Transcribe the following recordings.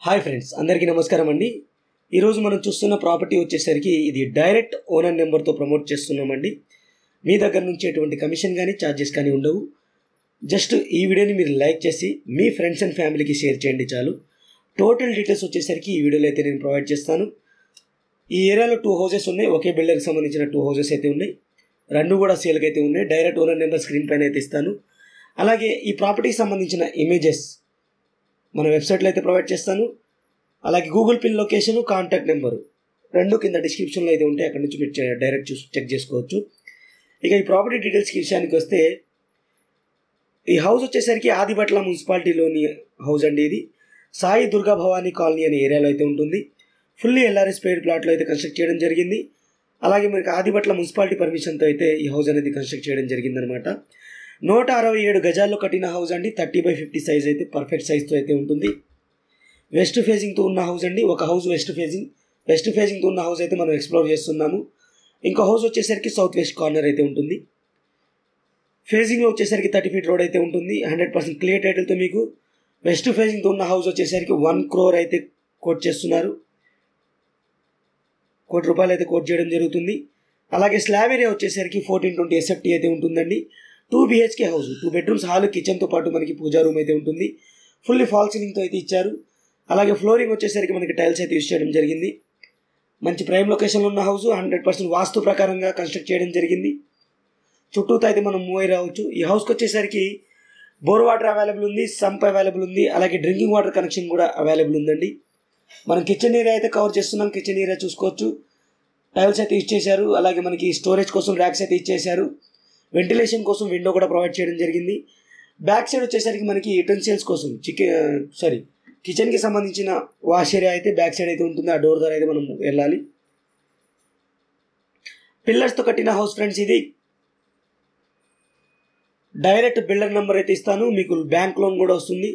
Hi friends, అందరికీ నమస్కారం అండి. ఈరోజు మనం చూస్తున్న ప్రాపర్టీ వచ్చేసరికి ఇది డైరెక్ట్ ఓనర్ నెంబర్తో ప్రమోట్ చేస్తున్నామండి. మీ దగ్గర నుంచి ఎటువంటి కమిషన్ కానీ ఛార్జెస్ కానీ ఉండవు. జస్ట్ ఈ వీడియోని మీరు లైక్ చేసి మీ ఫ్రెండ్స్ అండ్ ఫ్యామిలీకి షేర్ చేయండి చాలు. టోటల్ డీటెయిల్స్ వచ్చేసరికి ఈ వీడియోలో అయితే నేను ప్రొవైడ్ చేస్తాను. ఈ ఏరియాలో 2 హౌసెస్ ఉన్నాయి. ఒకే బిల్డర్కి సంబంధించిన 2 హౌసెస్ అయితే ఉన్నాయి. రెండు కూడా సేల్కి అయితే ఉన్నాయి. డైరెక్ట్ ఓనర్ నెంబర్ స్క్రీన్ పైన అయితే ఇస్తాను. అలాగే ఈ ప్రాపర్టీకి సంబంధించిన ఇమేజెస్ మన వెబ్సైట్లో అయితే ప్రొవైడ్ చేస్తాను. అలాగే Google pin location, contact number రెండు కింద డిస్క్రిప్షన్లో అయితే ఉంటాయి. అక్కడ నుంచి మీరు డైరెక్ట్ చూసి చెక్ చేసుకోవచ్చు. ఇక ఈ ప్రాపర్టీ డీటెయిల్స్కి విషయానికి వస్తే, ఈ హౌస్ వచ్చేసరికి ఆదిబట్ల మున్సిపాలిటీలోని హౌస్ అండి. ఇది సాయి దుర్గా భవానీ కాలనీ అనే ఏరియాలో అయితే ఉంటుంది. ఫుల్లీ ఎల్ఆర్ఎస్ పెయిడ్ ప్లాట్లో అయితే కన్స్ట్రక్ట్ చేయడం జరిగింది. అలాగే మనకి ఆదిబట్ల మున్సిపాలిటీ పర్మిషన్తో అయితే ఈ హౌస్ అనేది కన్స్ట్రక్ట్ చేయడం జరిగిందనమాట. 167 గజాల్లో కట్టిన హౌస్ అండి. 30/50 సైజ్ అయితే పర్ఫెక్ట్ సైజ్తో అయితే ఉంటుంది. వెస్ట్ ఫేజింగ్తో ఉన్న హౌస్ అండి. ఒక హౌస్ వెస్ట్ ఫేజింగ్తో ఉన్న హౌస్ అయితే మనం ఎక్స్ప్లోర్ చేస్తున్నాము. ఇంకో హౌస్ వచ్చేసరికి సౌత్ వెస్ట్ కార్నర్ అయితే ఉంటుంది. ఫేజింగ్లో వచ్చేసరికి 30 ఫీట్ రోడ్ అయితే ఉంటుంది. 100% క్లియర్ టైటిల్తో మీకు వెస్ట్ ఫేజింగ్తో ఉన్న హౌస్ వచ్చేసరికి 1 crore అయితే కోట్ చేస్తున్నారు. ₹1 కోటి అయితే కోట్ చేయడం జరుగుతుంది. అలాగే స్లాబ్ ఏరియా వచ్చేసరికి 1420 SFT అయితే ఉంటుందండి. 2 BHK హౌస్, 2 bedrooms, హాల్, కిచెన్తో పాటు మనకి పూజా రూమ్ అయితే ఉంటుంది. ఫుల్లీ ఫాల్ సీలింగ్తో అయితే ఇచ్చారు. అలాగే ఫ్లోరింగ్ వచ్చేసరికి మనకి టైల్స్ అయితే యూజ్ చేయడం జరిగింది. మంచి ప్రైమ్ లొకేషన్లో ఉన్న హౌస్, 100% వాస్తు ప్రకారంగా కన్స్ట్రక్ట్ చేయడం జరిగింది. చుట్టూతో అయితే మనం మూవ్ అయి రావచ్చు. ఈ హౌస్కి వచ్చేసరికి బోర్ వాటర్ అవైలబుల్ ఉంది, సంప్ అవైలబుల్ ఉంది. అలాగే డ్రింకింగ్ వాటర్ కనెక్షన్ కూడా అవైలబుల్ ఉందండి. మనం కిచెన్ ఏరియా అయితే కవర్ చేస్తున్నాం. కిచెన్ ఏరియా చూసుకోవచ్చు. టైల్స్ అయితే యూజ్ చేశారు. అలాగే మనకి స్టోరేజ్ కోసం ర్యాక్స్ అయితే ఇచ్చేశారు. వెంటిలేషన్ కోసం విండో కూడా ప్రొవైడ్ చేయడం జరిగింది. బ్యాక్ సైడ్ వచ్చేసరికి మనకి యుటెన్సిల్స్ కోసం కిచెన్కి సంబంధించిన వాష్ ఏరియా అయితే బ్యాక్ సైడ్ అయితే ఉంటుంది. ఆ డోర్ ద్వారా అయితే మనం వెళ్ళాలి. పిల్లర్స్తో కట్టిన హౌస్ ఫ్రెండ్స్. ఇది డైరెక్ట్ బిల్డర్ నెంబర్ అయితే ఇస్తాను. మీకు బ్యాంక్ లోన్ కూడా వస్తుంది.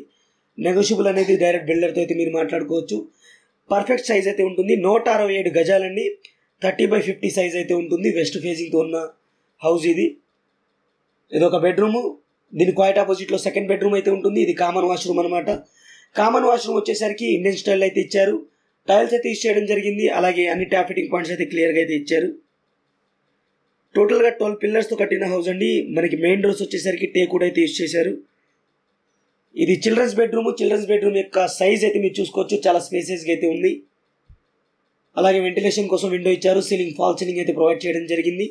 నెగోషియబుల్ అనేది డైరెక్ట్ బిల్డర్తో అయితే మీరు మాట్లాడుకోవచ్చు. పర్ఫెక్ట్ సైజ్ అయితే ఉంటుంది. 167 గజాలండి. 30/50 సైజ్ అయితే ఉంటుంది. వెస్ట్ ఫేజింగ్తో ఉన్న హౌస్ ఇది. ఒక బెడ్రూము. దీని క్వైట్ ఆపోజిట్లో సెకండ్ బెడ్రూమ్ అయితే ఉంటుంది. ఇది కామన్ వాష్రూమ్ అనమాట. కామన్ వాష్రూమ్ వచ్చేసరికి ఇండియన్ స్టైల్ అయితే ఇచ్చారు. టైల్స్ అయితే యూజ్ చేయడం జరిగింది. అలాగే అన్ని ట్యాప్ ఫిట్టింగ్ పాయింట్స్ అయితే క్లియర్గా అయితే ఇచ్చారు. టోటల్గా 12 పిల్లర్స్తో కట్టిన హౌస్ అండి. మనకి మెయిన్ డోర్స్ వచ్చేసరికి టేక్ అయితే యూజ్ చేశారు. ఇది చిల్డ్రన్స్ బెడ్రూమ్ యొక్క సైజ్ అయితే మీరు చూసుకోవచ్చు. చాలా స్పేసెస్గా అయితే ఉంది. అలాగే వెంటిలేషన్ కోసం విండో ఇచ్చారు. ఫాల్ సీలింగ్ అయితే ప్రొవైడ్ చేయడం జరిగింది.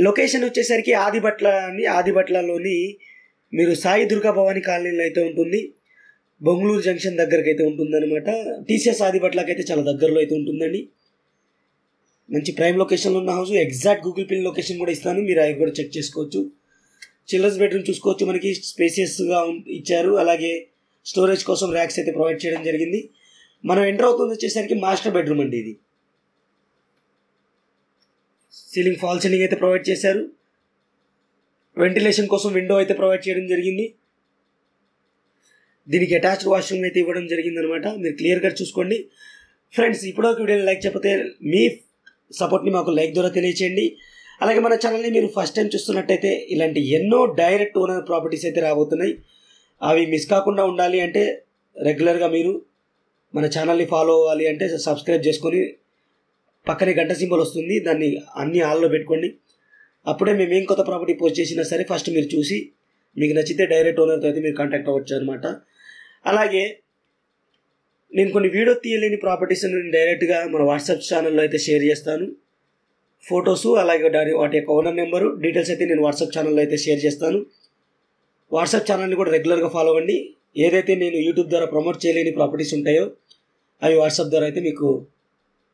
లొకేషన్ వచ్చేసరికి ఆదిబట్లలోని మీరు సాయి దుర్గా భవానీ కాలనీలో అయితే ఉంటుంది. బొంగళూరు జంక్షన్ దగ్గరకు అయితే ఉంటుందన్నమాట. టీసీఎస్ ఆదిబట్లకి అయితే చాలా దగ్గరలో అయితే ఉంటుందండి. మంచి ప్రైమ్ లొకేషన్లో ఉన్న house. Exact Google pin location కూడా ఇస్తాను. మీరు అవి కూడా చెక్ చేసుకోవచ్చు. చిల్డ్రన్స్ బెడ్రూమ్ చూసుకోవచ్చు. మనకి స్పేసియస్గా ఇచ్చారు. అలాగే స్టోరేజ్ కోసం ర్యాక్స్ అయితే ప్రొవైడ్ చేయడం జరిగింది. మనం ఎంటర్ అవుతుంది వచ్చేసరికి మాస్టర్ బెడ్రూమ్ అండి. ఇది ఫాల్ సీలింగ్ అయితే ప్రొవైడ్ చేశారు. వెంటిలేషన్ కోసం విండో అయితే ప్రొవైడ్ చేయడం జరిగింది. దీనికి అటాచ్డ్ వాష్రూమ్ అయితే ఇవ్వడం జరిగింది అనమాట. మీరు క్లియర్గా చూసుకోండి ఫ్రెండ్స్. ఇప్పటివరకు వీడియోని లైక్ చెప్పతే మీ సపోర్ట్ని మాకు లైక్ ద్వారా తెలియచేయండి. అలాగే మన ఛానల్ని మీరు ఫస్ట్ టైం చూస్తున్నట్టయితే ఇలాంటి ఎన్నో డైరెక్ట్ ఓనర్ ప్రాపర్టీస్ అయితే రాబోతున్నాయి. అవి మిస్ కాకుండా ఉండాలి అంటే రెగ్యులర్గా మీరు మన ఛానల్ని ఫాలో అవ్వాలి అంటే సబ్స్క్రైబ్ చేసుకొని పక్కనే గంట సింబల్ వస్తుంది. దాన్ని అన్ని ఆల్లో పెట్టుకోండి. అప్పుడే మేము ఏం కొత్త ప్రాపర్టీ పోస్ట్ చేసినా సరే ఫస్ట్ మీరు చూసి మీకు నచ్చితే డైరెక్ట్ ఓనర్తో అయితే మీరు కాంటాక్ట్ అవ్వచ్చు అనమాట. అలాగే నేను కొన్ని వీడియో తీయలేని ప్రాపర్టీస్ నేను డైరెక్ట్గా మన వాట్సాప్ ఛానల్లో అయితే షేర్ చేస్తాను. ఫొటోసు అలాగే వాటి యొక్క ఓనర్ నెంబరు డీటెయిల్స్ అయితే నేను వాట్సాప్ ఛానల్లో అయితే షేర్ చేస్తాను. వాట్సాప్ ఛానల్ని కూడా రెగ్యులర్గా ఫాలో అవ్వండి. ఏదైతే నేను యూట్యూబ్ ద్వారా ప్రమోట్ చేయలేని ప్రాపర్టీస్ ఉంటాయో అవి వాట్సాప్ ద్వారా అయితే మీకు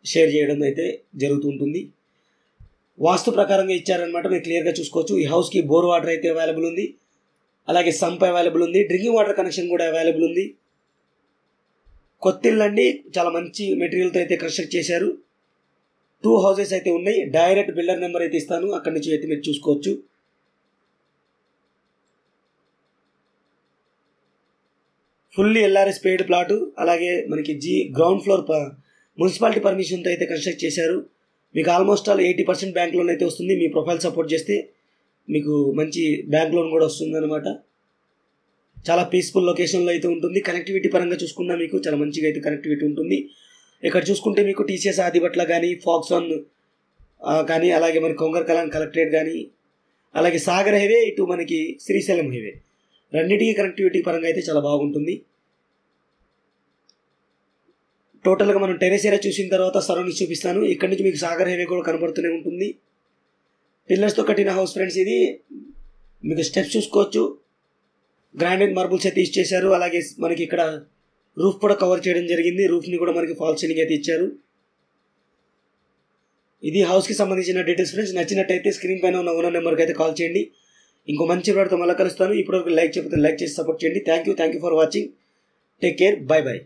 షేర్ చేయడం అయితే జరుగుతుంటుంది. వాస్తు ప్రకారంగా ఇచ్చారనమాట. మీరు క్లియర్గా చూసుకోవచ్చు. ఈ హౌస్కి బోర్ వాటర్ అయితే అవైలబుల్ ఉంది. అలాగే సంప్ అవైలబుల్ ఉంది. డ్రింకింగ్ వాటర్ కనెక్షన్ కూడా అవైలబుల్ ఉంది. కొత్తిల్లండి. చాలా మంచి మెటీరియల్తో అయితే కన్స్ట్రక్ట్ చేశారు. 2 హౌసెస్ అయితే ఉన్నాయి. డైరెక్ట్ బిల్డర్ నెంబర్ అయితే ఇస్తాను. అక్కడి నుంచి అయితే మీరు చూసుకోవచ్చు. Fully LRS paid plot. అలాగే మనకి గ్రౌండ్ ఫ్లోర్ మున్సిపాలిటీ పర్మిషన్తో అయితే కన్స్ట్రక్ట్ చేశారు. మీకు ఆల్మోస్ట్ 80% బ్యాంక్ లోన్ అయితే వస్తుంది. మీ ప్రొఫైల్ సపోర్ట్ చేస్తే మీకు మంచి బ్యాంక్ లోన్ కూడా వస్తుందన్నమాట. చాలా పీస్ఫుల్ లొకేషన్లో అయితే ఉంటుంది. కనెక్టివిటీ పరంగా చూసుకున్నా మీకు చాలా మంచిగా అయితే కనెక్టివిటీ ఉంటుంది. ఇక్కడ చూసుకుంటే మీకు టీసీఎస్ ఆదిబట్ల కానీ, ఫాక్సాన్ కానీ, అలాగే మనకి కొంగర్ కలాన్ కలెక్టరేట్ కానీ, అలాగే సాగర్ హైవే, ఇటు మనకి శ్రీశైలం హైవే, రెండింటికి కనెక్టివిటీ పరంగా అయితే చాలా బాగుంటుంది. టోటల్గా మనం టెరెస్ ఏరియా చూసిన తర్వాత సరౌండింగ్స్ చూపిస్తాను. ఇక్కడ నుంచి మీకు సాగర్ హైవే కూడా కనబడుతూనే ఉంటుంది. పిల్లర్స్తో కట్టిన హౌస్ ఫ్రెండ్స్ ఇది. మీకు స్టెప్స్ చూసుకోవచ్చు, గ్రానైట్ మార్బుల్స్ అయితే ఇచ్చేశారు. అలాగే మనకి ఇక్కడ రూఫ్ కూడా కవర్ చేయడం జరిగింది. రూఫ్ని కూడా మనకి ఫాల్ సీలింగ్ అయితే ఇచ్చారు. ఇది హౌస్కి సంబంధించిన డీటెయిల్స్ ఫ్రెండ్స్. నచ్చినట్టయితే స్క్రీన్ పైన ఉన్న ఓనర్ నెంబర్కి అయితే కాల్ చేయండి. ఇంకో మంచి వీడియోతో మళ్ళీ కలుస్తాను. ఇప్పటివరకు లైక్ చేయకపోతే లైక్ చేసి సపోర్ట్ చేయండి. Thank you for watching. Take care. By.